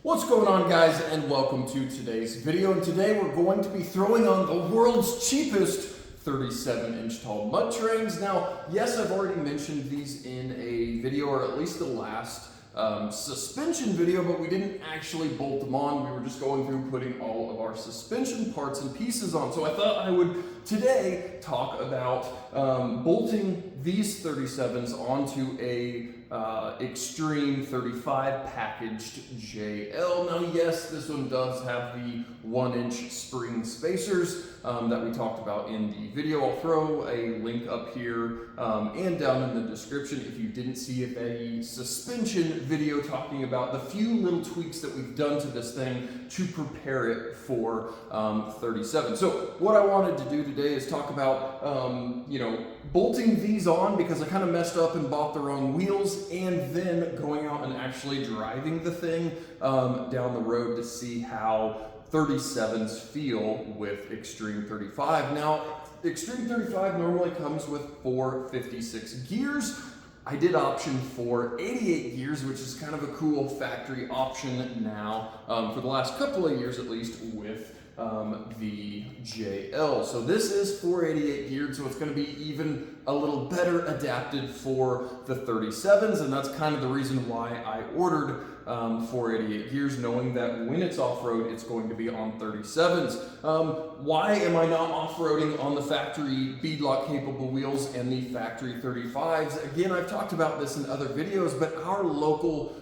What's going on, guys, and welcome to today's video. And today we're going to be throwing on the world's cheapest 37-inch tall mud terrains. Now, yes, I've already mentioned these in a video, or at least the last suspension video, but we didn't actually bolt them on. We were just going through putting all of our suspension parts and pieces on. So I thought I would today talk about bolting these 37s onto a Extreme 35 packaged JL. Now, yes, this one does have the 1-inch spring spacers that we talked about in the video. I'll throw a link up here and down in the description if you didn't see a suspension video talking about the few little tweaks that we've done to this thing to prepare it for 37. So what I wanted to do today is talk about bolting these on, because I kind of messed up and bought the wrong wheels, and then going out and actually driving the thing down the road to see how 37s feel with Extreme 35. Now, Extreme 35 normally comes with 456 gears. I did option for 88 gears, which is kind of a cool factory option now, for the last couple of years at least, with the JL. So this is 488 geared, so it's going to be even a little better adapted for the 37s, and that's kind of the reason why I ordered 488 gears, knowing that when it's off-road, it's going to be on 37s. Why am I not off-roading on the factory beadlock capable wheels and the factory 35s? Again, I've talked about this in other videos, but our local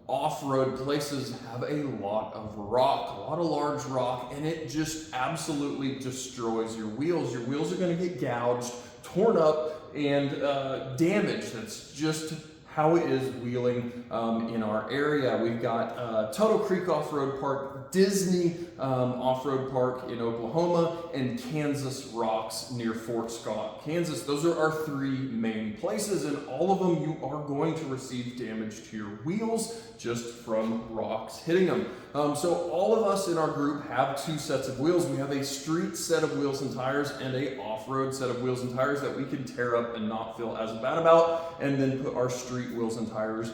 off-road places have a lot of rock, a lot of large rock, and it just absolutely destroys your wheels. Your wheels are going to get gouged, torn up, and damaged. That's just how it is wheeling in our area. We've got Tuttle Creek Off-Road Park, Disney Off-Road Park in Oklahoma, and Kansas Rocks near Fort Scott, Kansas. Those are our three main places, and all of them you are going to receive damage to your wheels just from rocks hitting them. So all of us in our group have two sets of wheels. We have a street set of wheels and tires and a off-road set of wheels and tires that we can tear up and not feel as bad about, and then put our street wheels and tires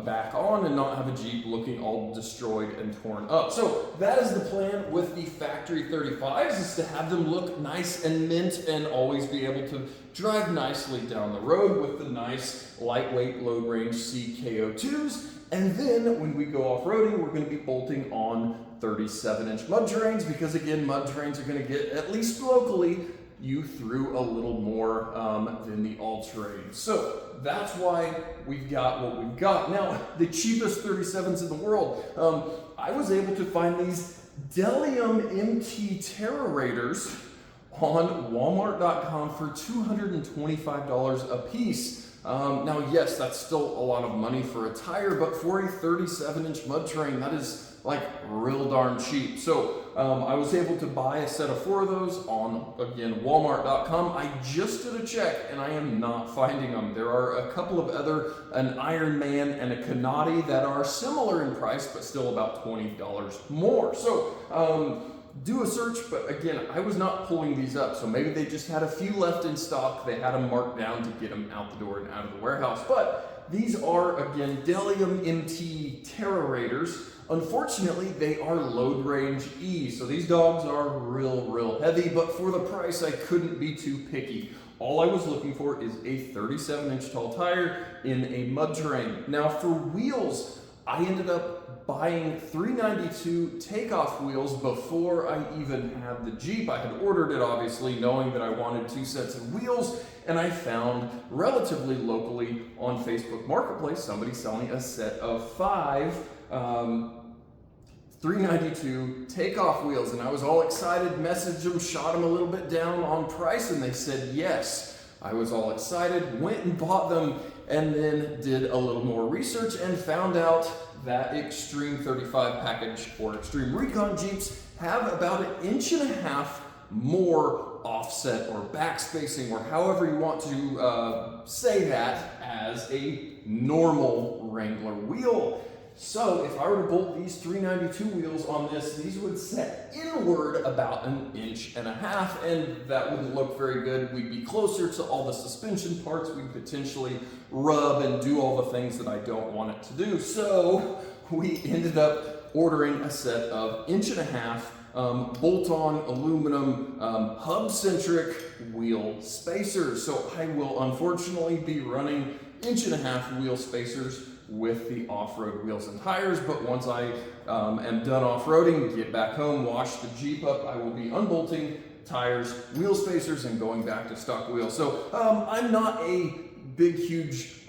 back on and not have a Jeep looking all destroyed and torn up. So that is the plan with the factory 35s, is to have them look nice and mint and always be able to drive nicely down the road with the nice lightweight low range CKO2s. And then when we go off-roading, we're going to be bolting on 37-inch mud terrains, because again, mud terrains are going to get, at least locally, you through a little more than the all-terrain. So that's why we've got what we've got. Now, the cheapest 37s in the world, I was able to find these JlUR MT Terrorators on Walmart.com for $225 a piece. Now, yes, that's still a lot of money for a tire, but for a 37-inch mud terrain, that is like real darn cheap. So I was able to buy a set of 4 of those on, again, Walmart.com. I just did a check, and I am not finding them. There are a couple of other, an Iron Man and a Canati, that are similar in price, but still about $20 more. So do a search, but again, I was not pulling these up, so maybe they just had a few left in stock. They had them marked down to get them out the door and out of the warehouse. But these are, again, JlUR MT Terrorators. Unfortunately, they are load range E, so these dogs are real heavy, but for the price, I couldn't be too picky. All I was looking for is a 37-inch tall tire in a mud terrain. Now, for wheels, I ended up buying 392 takeoff wheels before I even had the Jeep. I had ordered it, obviously, knowing that I wanted 2 sets of wheels, and I found relatively locally on Facebook Marketplace somebody selling a set of 5 392 takeoff wheels, and I was all excited, messaged them, shot them a little bit down on price, and they said yes. I was all excited, went and bought them, and then did a little more research and found out that Extreme 35 package or Extreme Recon Jeeps have about 1.5 inches more offset or back spacing, or however you want to say that, as a normal Wrangler wheel. So if I were to bolt these 392 wheels on this, these would set inward about 1.5 inches, and that wouldn't look very good. We'd be closer to all the suspension parts. We'd potentially rub and do all the things that I don't want it to do. So we ended up ordering a set of 1.5" bolt-on aluminum hub-centric wheel spacers. So I will unfortunately be running 1.5" wheel spacers with the off-road wheels and tires, but once I am done off-roading, get back home, wash the Jeep up, I will be unbolting tires, wheel spacers, and going back to stock wheels. So I'm not a big, huge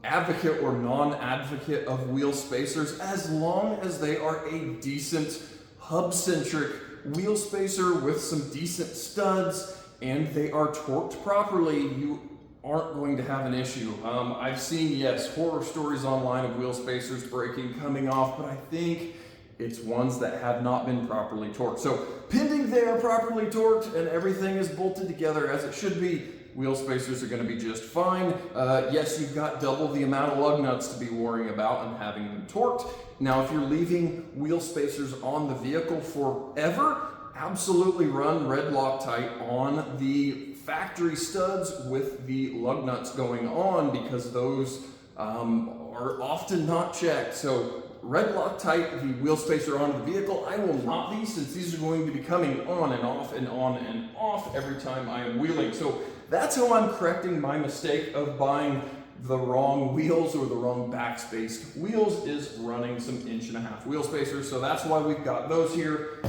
advocate or non-advocate of wheel spacers, as long as they are a decent hub-centric wheel spacer with some decent studs and they are torqued properly. You aren't going to have an issue. I've seen, yes, horror stories online of wheel spacers breaking, coming off, but I think it's ones that have not been properly torqued. So pending they are properly torqued and everything is bolted together as it should be, wheel spacers are going to be just fine. Yes, you've got double the amount of lug nuts to be worrying about and having them torqued. Now, if you're leaving wheel spacers on the vehicle forever, absolutely run red Loctite on the factory studs with the lug nuts going on, because those are often not checked. So red Loctite the wheel spacer onto the vehicle. I will not be, since these are going to be coming on and off and on and off every time I am wheeling. So that's how I'm correcting my mistake of buying the wrong wheels or the wrong back-spaced wheels, is running some 1.5" wheel spacers. So that's why we've got those here.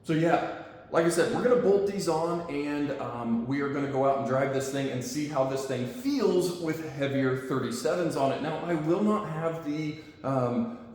So yeah, like I said, we're gonna bolt these on and we are gonna go out and drive this thing and see how this thing feels with heavier 37s on it. Now, I will not have the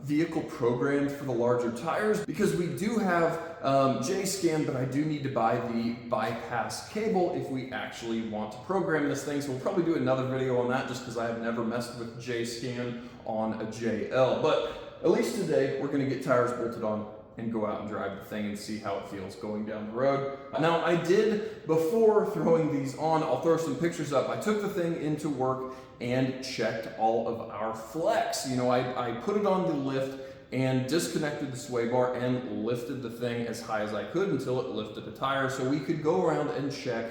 vehicle programmed for the larger tires, because we do have JScan, but I do need to buy the bypass cable if we actually want to program this thing. So we'll probably do another video on that, just because I have never messed with JScan on a JL. But at least today, we're gonna get tires bolted on and go out and drive the thing and see how it feels going down the road. Now, I did, before throwing these on, I'll throw some pictures up. I took the thing into work and checked all of our flex. You know, I put it on the lift and disconnected the sway bar and lifted the thing as high as I could until it lifted the tire, so we could go around and check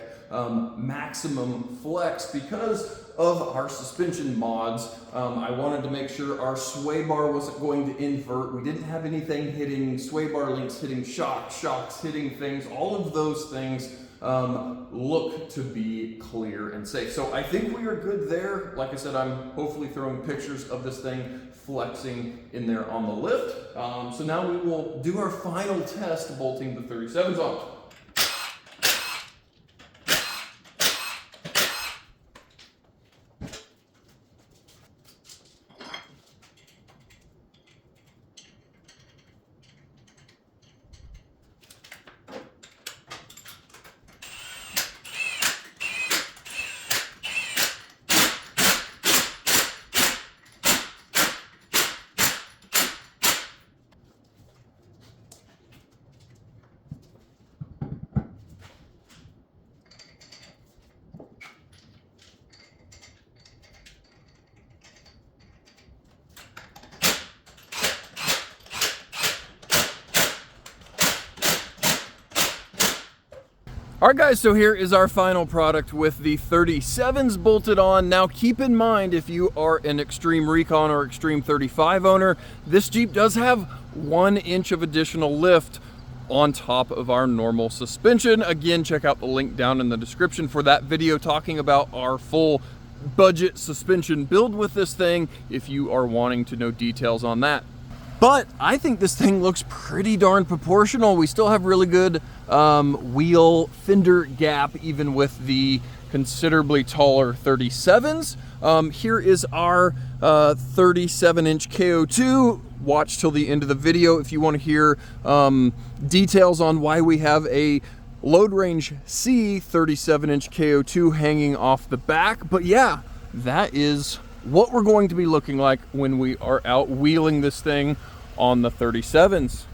maximum flex. Because of our suspension mods, I wanted to make sure our sway bar wasn't going to invert. We didn't have anything hitting sway bar links, hitting shocks hitting things. All of those things look to be clear and safe. So I think we are good there. Like I said, I'm hopefully throwing pictures of this thing flexing in there on the lift. So now we will do our final test bolting the 37s on. All right, guys, so here is our final product with the 37s bolted on. Now, keep in mind, if you are an Extreme Recon or Extreme 35 owner, this Jeep does have 1 inch of additional lift on top of our normal suspension. Again, check out the link down in the description for that video talking about our full budget suspension build with this thing, if you are wanting to know details on that. But I think this thing looks pretty darn proportional. We still have really good wheel fender gap, even with the considerably taller 37s. Here is our 37-inch KO2. Watch till the end of the video if you want to hear details on why we have a Load Range C 37-inch KO2 hanging off the back. But yeah, that is what we're going to be looking like when we are out wheeling this thing on the 37s.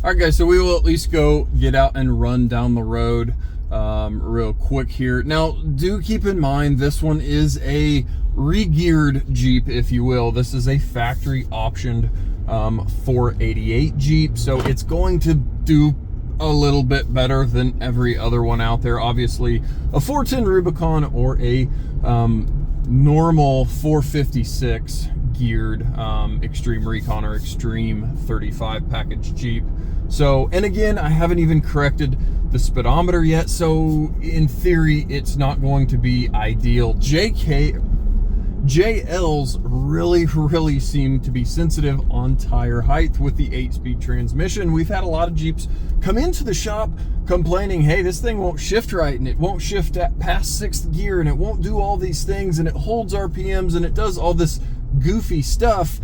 All right, guys, so we will at least go get out and run down the road real quick here. Now, do keep in mind, this one is a re-geared Jeep, if you will. This is a factory optioned 488 Jeep, so it's going to do a little bit better than every other one out there. Obviously, a 410 Rubicon or a normal 456 geared Extreme Recon or Extreme 35 package Jeep. So, and again, I haven't even corrected the speedometer yet, so in theory, it's not going to be ideal. JLs really seem to be sensitive on tire height with the 8-speed transmission. We've had a lot of Jeeps come into the shop complaining, hey, this thing won't shift right, and it won't shift at past 6th gear, and it won't do all these things, and it holds RPMs, and it does all this goofy stuff.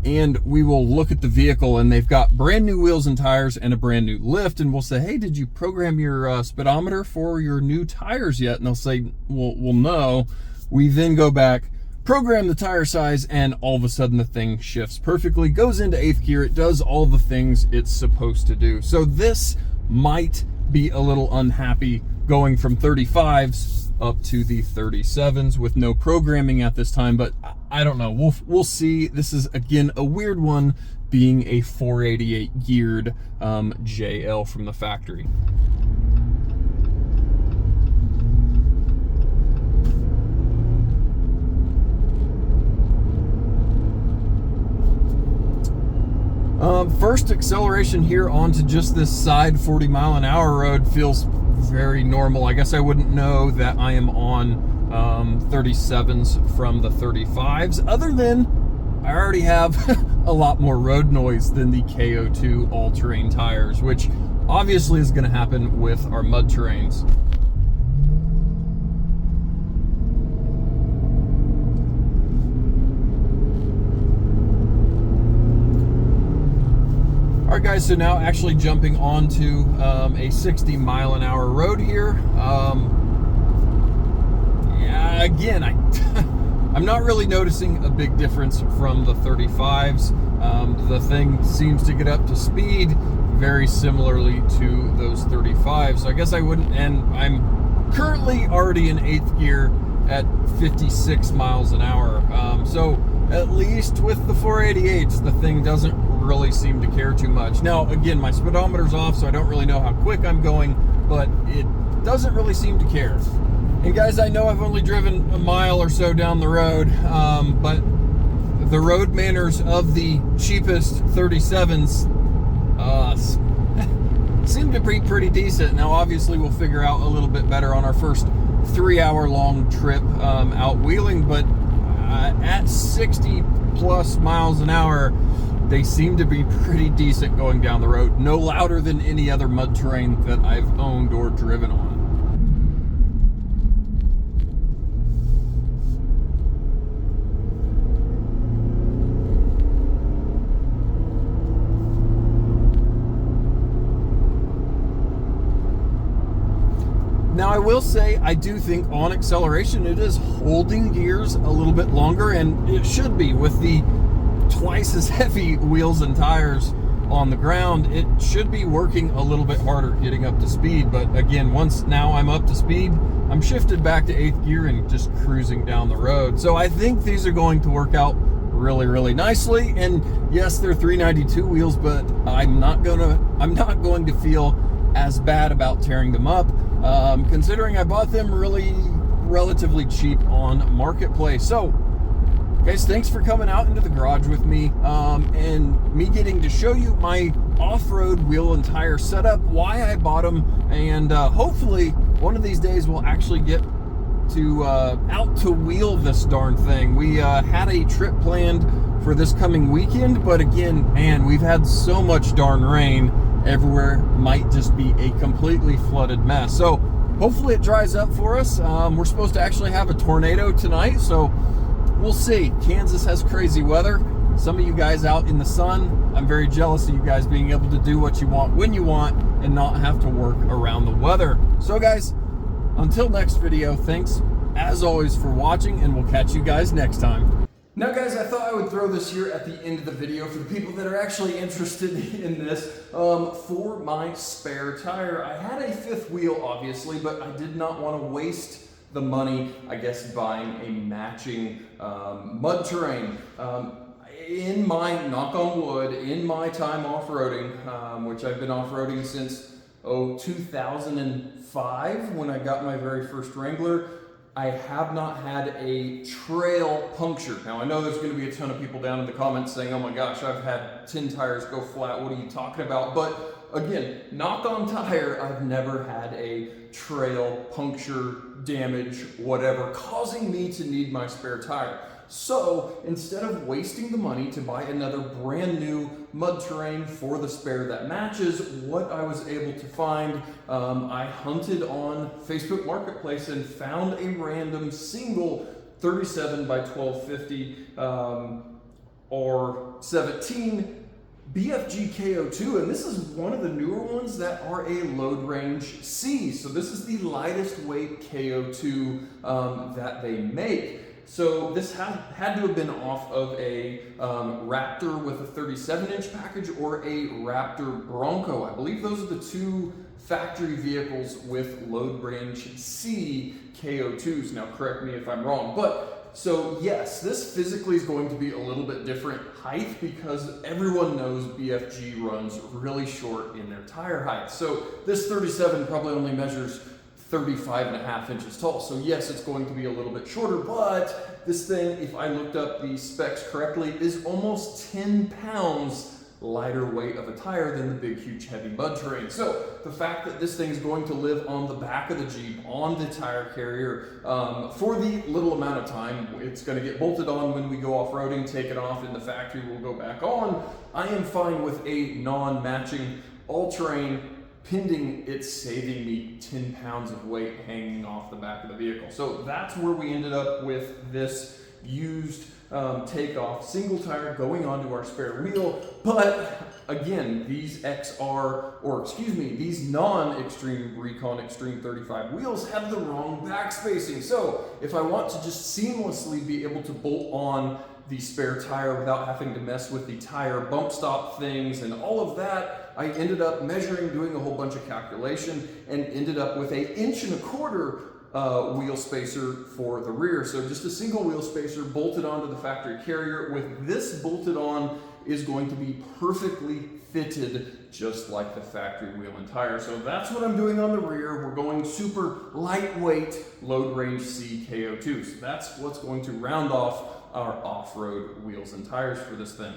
And we will look at the vehicle, and they've got brand new wheels and tires and a brand new lift, and we'll say, hey, did you program your speedometer for your new tires yet? And they'll say, well, no. We then go back, program the tire size, and all of a sudden the thing shifts perfectly, goes into 8th gear. It does all the things it's supposed to do. So this might be a little unhappy going from 35s up to the 37s with no programming at this time, but I don't know. We'll see. This is, again, a weird one being a 488 geared JL from the factory. First acceleration here onto just this side 40-mile-an-hour road feels very normal. I guess I wouldn't know that I am on 37s from the 35s, other than I already have a lot more road noise than the KO2 all-terrain tires, which obviously is going to happen with our mud terrains. All right, guys, so now actually jumping onto a 60-mile-an-hour road here. Yeah, again, I'm not really noticing a big difference from the 35s. The thing seems to get up to speed very similarly to those 35s. So I guess I wouldn't, and I'm currently already in 8th gear at 56 miles an hour. So at least with the 488s, the thing doesn't really seem to care too much. Now, again, my speedometer's off, so I don't really know how quick I'm going, but it doesn't really seem to care. And guys, I know I've only driven a mile or so down the road, but the road manners of the cheapest 37s seem to be pretty decent. Now, obviously, we'll figure out a little bit better on our first 3-hour-long trip out wheeling, but at 60 plus miles an hour, they seem to be pretty decent going down the road. No louder than any other mud terrain that I've owned or driven on. Now, I will say, I do think on acceleration, it is holding gears a little bit longer, and it should be with the twice as heavy wheels and tires on the ground. It should be working a little bit harder getting up to speed. But again, once now I'm up to speed, I'm shifted back to 8th gear and just cruising down the road. So I think these are going to work out really nicely. And yes, they're 392 wheels, but I'm not going to feel as bad about tearing them up, considering I bought them relatively cheap on Marketplace. So guys, thanks for coming out into the garage with me and me getting to show you my off-road wheel and tire setup, why I bought them, and hopefully one of these days we'll actually get to out to wheel this darn thing. We had a trip planned for this coming weekend, but again, man, we've had so much darn rain everywhere, might just be a completely flooded mess. So hopefully it dries up for us. We're supposed to actually have a tornado tonight, so we'll see. Kansas has crazy weather. Some of you guys out in the sun, I'm very jealous of you guys being able to do what you want when you want and not have to work around the weather. So guys, until next video, thanks as always for watching, and we'll catch you guys next time. Now guys, I thought I would throw this here at the end of the video for the people that are actually interested in this. For my spare tire, I had a 5th wheel obviously, but I did not want to waste the money, I guess, buying a matching mud terrain. in my, knock on wood, in my time off-roading, which I've been off-roading since 2005 when I got my very first Wrangler, I have not had a trail puncture. Now I know there's going to be a ton of people down in the comments saying, oh my gosh, I've had 10 tires go flat, what are you talking about? But again, knock on tire, I've never had a trail puncture, damage, whatever, causing me to need my spare tire. So instead of wasting the money to buy another brand new mud terrain for the spare that matches what I was able to find, I hunted on Facebook Marketplace and found a random single 37 by 1250 or 17 BFG KO2, and this is one of the newer ones that are a load range C. So this is the lightest weight KO2 that they make. So this had to have been off of a Raptor with a 37-inch package or a Raptor Bronco. I believe those are the two factory vehicles with load range C KO2s. Now correct me if I'm wrong, but so yes, this physically is going to be a little bit different height because everyone knows BFG runs really short in their tire height. So this 37 probably only measures 35.5 inches tall. So yes, it's going to be a little bit shorter, but this thing, if I looked up the specs correctly, is almost 10 pounds lighter weight of a tire than the big, huge, heavy mud terrain. So the fact that this thing is going to live on the back of the Jeep, on the tire carrier, for the little amount of time, it's going to get bolted on when we go off-roading, take it off in the factory, we'll go back on. I am fine with a non-matching all-terrain, pending it's saving me 10 pounds of weight hanging off the back of the vehicle. So that's where we ended up with this used takeoff single tire going onto our spare wheel. But again, these these non-Extreme Recon Extreme 35 wheels have the wrong back spacing. So if I want to just seamlessly be able to bolt on the spare tire without having to mess with the tire bump stop things and all of that, I ended up measuring, doing a whole bunch of calculation, and ended up with an 1.25 wheel spacer for the rear. So just a single wheel spacer bolted onto the factory carrier. With this bolted on is going to be perfectly fitted just like the factory wheel and tire. So that's what I'm doing on the rear. We're going super lightweight load range C KO2. So that's what's going to round off our off-road wheels and tires for this thing.